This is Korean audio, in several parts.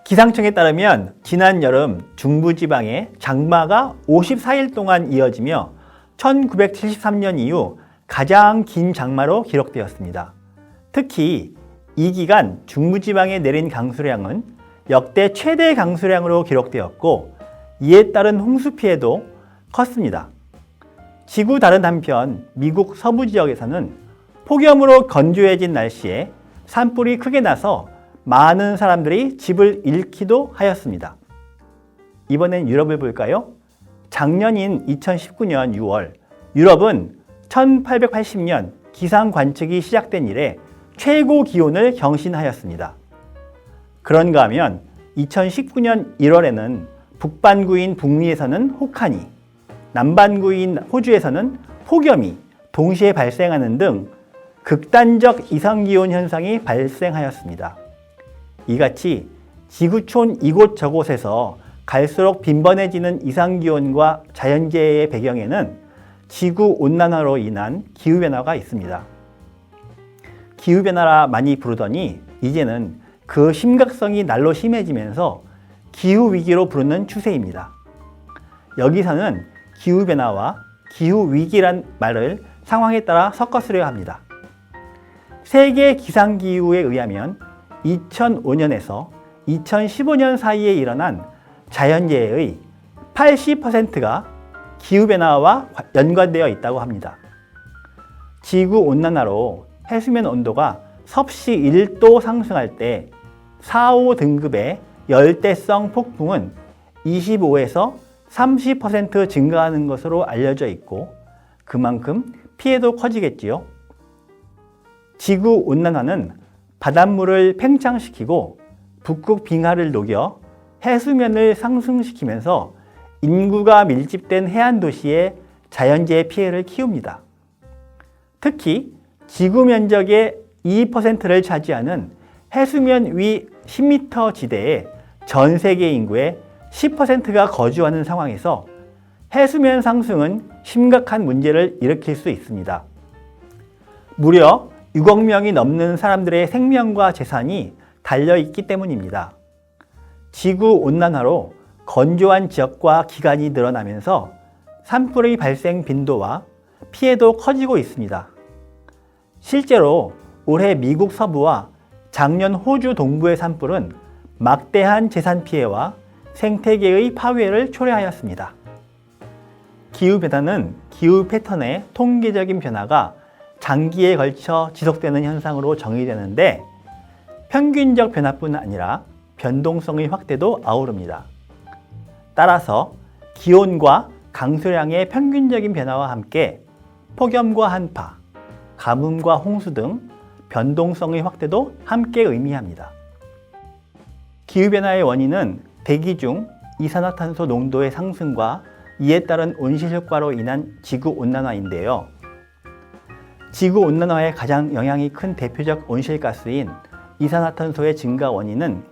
기상청에 따르면 지난 여름 중부지방에 장마가 54일 동안 이어지며 1973년 이후 가장 긴 장마로 기록되었습니다. 특히 이 기간 중부지방에 내린 강수량은 역대 최대 강수량으로 기록되었고 이에 따른 홍수 피해도 컸습니다. 지구 다른 한편 미국 서부 지역에서는 폭염으로 건조해진 날씨에 산불이 크게 나서 많은 사람들이 집을 잃기도 하였습니다. 이번엔 유럽을 볼까요? 작년인 2019년 6월, 유럽은 1880년 기상 관측이 시작된 이래 최고 기온을 경신하였습니다. 그런가 하면 2019년 1월에는 북반구인 북미에서는 혹한이, 남반구인 호주에서는 폭염이 동시에 발생하는 등 극단적 이상기온 현상이 발생하였습니다. 이같이 지구촌 이곳저곳에서 갈수록 빈번해지는 이상기온과 자연재해의 배경에는 지구온난화로 인한 기후변화가 있습니다. 기후변화라 많이 부르더니 이제는 그 심각성이 날로 심해지면서 기후위기로 부르는 추세입니다. 여기서는 기후변화와 기후위기란 말을 상황에 따라 섞어 쓰려 합니다. 세계 기상기후에 의하면 2005년에서 2015년 사이에 일어난 자연재해의 80%가 기후변화와 연관되어 있다고 합니다. 지구온난화로 해수면 온도가 섭씨 1도 상승할 때 4, 5등급의 열대성 폭풍은 25에서 30% 증가하는 것으로 알려져 있고 그만큼 피해도 커지겠지요. 지구온난화는 바닷물을 팽창시키고 북극 빙하를 녹여 해수면을 상승시키면서 인구가 밀집된 해안 도시에 자연재해 피해를 키웁니다. 특히 지구 면적의 2%를 차지하는 해수면 위 10m 지대에 전 세계 인구의 10%가 거주하는 상황에서 해수면 상승은 심각한 문제를 일으킬 수 있습니다. 무려 6억 명이 넘는 사람들의 생명과 재산이 달려있기 때문입니다. 지구온난화로 건조한 지역과 기간이 늘어나면서 산불의 발생 빈도와 피해도 커지고 있습니다. 실제로 올해 미국 서부와 작년 호주 동부의 산불은 막대한 재산 피해와 생태계의 파괴를 초래하였습니다. 기후변화는 기후 패턴의 통계적인 변화가 장기에 걸쳐 지속되는 현상으로 정의되는데 평균적 변화뿐 아니라 변동성의 확대도 아우릅니다. 따라서 기온과 강수량의 평균적인 변화와 함께 폭염과 한파, 가뭄과 홍수 등 변동성의 확대도 함께 의미합니다. 기후변화의 원인은 대기 중 이산화탄소 농도의 상승과 이에 따른 온실효과로 인한 지구온난화인데요. 지구온난화에 가장 영향이 큰 대표적 온실가스인 이산화탄소의 증가 원인은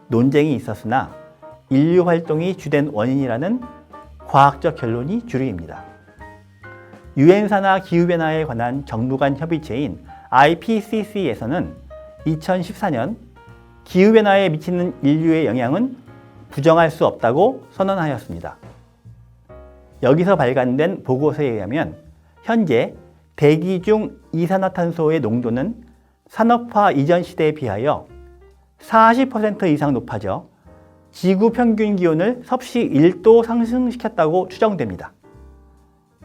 논쟁이 있었으나 인류 활동이 주된 원인이라는 과학적 결론이 주류입니다. 유엔산하 기후변화에 관한 정부 간 협의체인 IPCC에서는 2014년 기후변화에 미치는 인류의 영향은 부정할 수 없다고 선언하였습니다. 여기서 발간된 보고서에 의하면 현재 대기 중 이산화탄소의 농도는 산업화 이전 시대에 비하여 40% 이상 높아져 지구 평균 기온을 섭씨 1도 상승시켰다고 추정됩니다.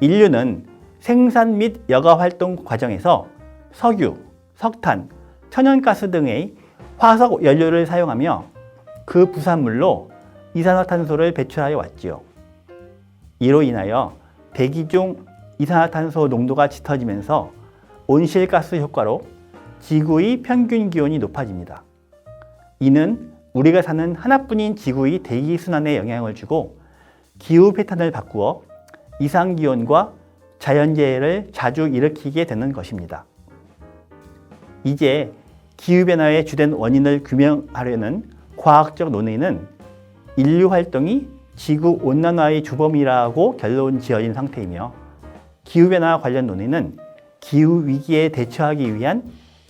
인류는 생산 및 여가 활동 과정에서 석유, 석탄, 천연가스 등의 화석 연료를 사용하며 그 부산물로 이산화탄소를 배출하여 왔지요. 이로 인하여 대기 중 이산화탄소 농도가 짙어지면서 온실가스 효과로 지구의 평균 기온이 높아집니다. 이는 우리가 사는 하나뿐인 지구의 대기순환에 영향을 주고 기후 패턴을 바꾸어 이상기온과 자연재해를 자주 일으키게 되는 것입니다. 이제 기후변화의 주된 원인을 규명하려는 과학적 논의는 인류 활동이 지구 온난화의 주범이라고 결론 지어진 상태이며, 기후변화 관련 논의는 기후 위기에 대처하기 위한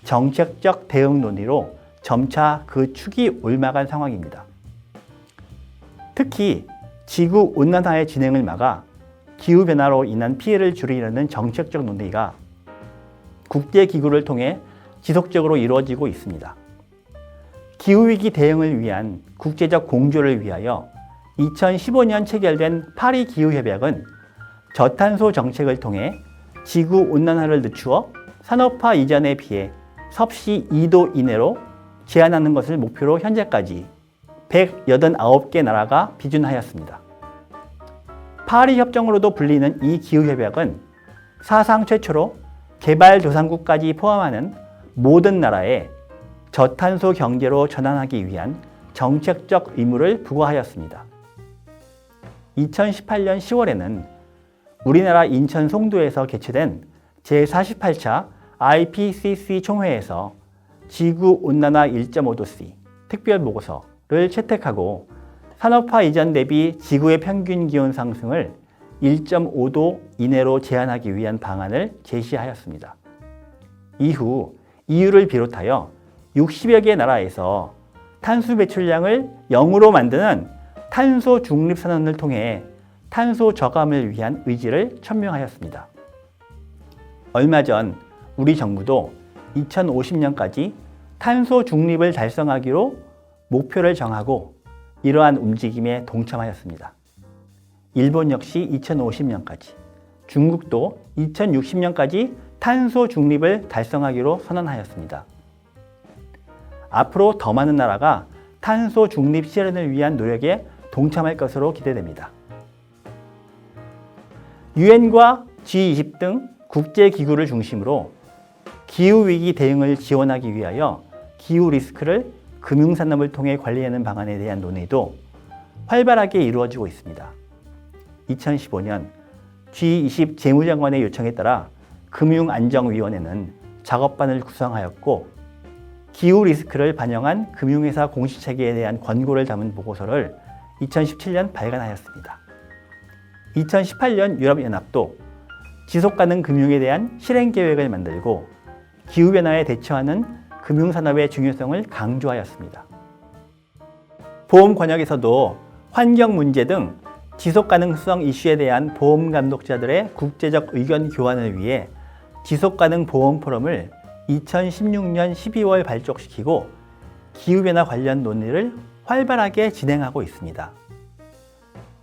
정책적 대응 논의로 점차 그 축이 옮아간 상황입니다. 특히 지구 온난화의 진행을 막아 기후변화로 인한 피해를 줄이려는 정책적 논의가 국제기구를 통해 지속적으로 이루어지고 있습니다. 기후위기 대응을 위한 국제적 공조를 위하여 2015년 체결된 파리 기후협약은 저탄소 정책을 통해 지구온난화를 늦추어 산업화 이전에 비해 섭씨 2도 이내로 제한하는 것을 목표로 현재까지 189개 나라가 비준하였습니다. 파리 협정으로도 불리는 이 기후협약은 사상 최초로 개발도상국까지 포함하는 모든 나라에 저탄소 경제로 전환하기 위한 정책적 의무를 부과하였습니다. 2018년 10월에는 우리나라 인천 송도에서 개최된 제48차 IPCC 총회에서 지구온난화 1.5도C 특별보고서를 채택하고 산업화 이전 대비 지구의 평균 기온 상승을 1.5도 이내로 제한하기 위한 방안을 제시하였습니다. 이후 EU를 비롯하여 60여 개 나라에서 탄소 배출량을 0으로 만드는 탄소 중립 선언을 통해 탄소 저감을 위한 의지를 천명하였습니다. 얼마 전 우리 정부도 2050년까지 탄소 중립을 달성하기로 목표를 정하고 이러한 움직임에 동참하였습니다. 일본 역시 2050년까지, 중국도 2060년까지 탄소 중립을 달성하기로 선언하였습니다. 앞으로 더 많은 나라가 탄소 중립 실현을 위한 노력에 동참할 것으로 기대됩니다. 유엔과 G20 등 국제기구를 중심으로 기후위기 대응을 지원하기 위하여 기후 리스크를 금융산업을 통해 관리하는 방안에 대한 논의도 활발하게 이루어지고 있습니다. 2015년 G20 재무장관의 요청에 따라 금융안정위원회는 작업반을 구성하였고, 기후 리스크를 반영한 금융회사 공시체계에 대한 권고를 담은 보고서를 2017년 발간하였습니다. 2018년 유럽연합도 지속가능 금융에 대한 실행계획을 만들고 기후변화에 대처하는 금융산업의 중요성을 강조하였습니다. 보험 권역에서도 환경 문제 등 지속가능성 이슈에 대한 보험 감독자들의 국제적 의견 교환을 위해 지속가능 보험 포럼을 2016년 12월 발족시키고 기후변화 관련 논의를 활발하게 진행하고 있습니다.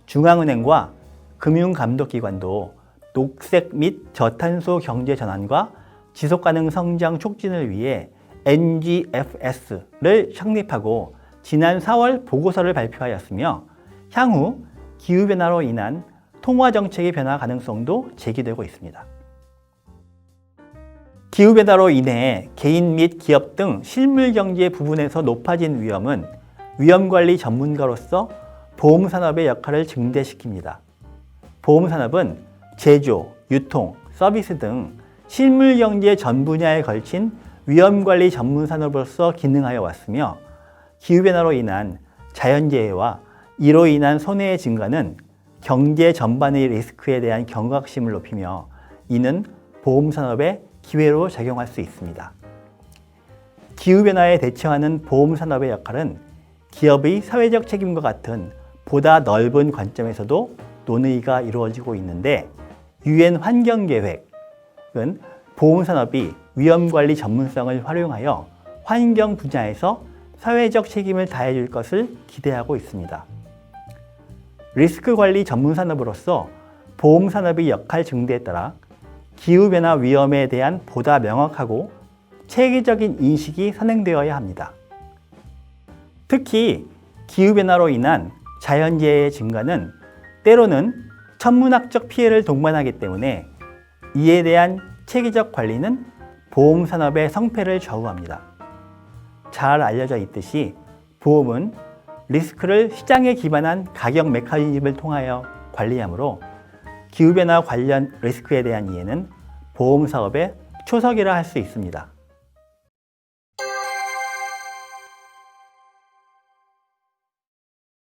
중앙은행과 금융감독기관도 녹색 및 저탄소 경제 전환과 지속가능 성장 촉진을 위해 NGFS를 창립하고 지난 4월 보고서를 발표하였으며, 향후 기후변화로 인한 통화정책의 변화 가능성도 제기되고 있습니다. 기후변화로 인해 개인 및 기업 등 실물경제 부분에서 높아진 위험은 위험관리 전문가로서 보험산업의 역할을 증대시킵니다. 보험산업은 제조, 유통, 서비스 등 실물경제 전 분야에 걸친 위험관리 전문산업으로서 기능하여 왔으며, 기후변화로 인한 자연재해와 이로 인한 손해의 증가는 경제 전반의 리스크에 대한 경각심을 높이며 이는 보험산업의 기회로 작용할 수 있습니다. 기후변화에 대처하는 보험산업의 역할은 기업의 사회적 책임과 같은 보다 넓은 관점에서도 논의가 이루어지고 있는데, 유엔 환경계획은 보험산업이 위험관리 전문성을 활용하여 환경 분야에서 사회적 책임을 다해줄 것을 기대하고 있습니다. 리스크관리 전문산업으로서 보험산업의 역할 증대에 따라 기후변화 위험에 대한 보다 명확하고 체계적인 인식이 선행되어야 합니다. 특히 기후변화로 인한 자연재해의 증가는 때로는 천문학적 피해를 동반하기 때문에 이에 대한 체계적 관리는 보험산업의 성패를 좌우합니다. 잘 알려져 있듯이 보험은 리스크를 시장에 기반한 가격 메커니즘을 통하여 관리하므로 기후변화 관련 리스크에 대한 이해는 보험사업의 초석이라 할 수 있습니다.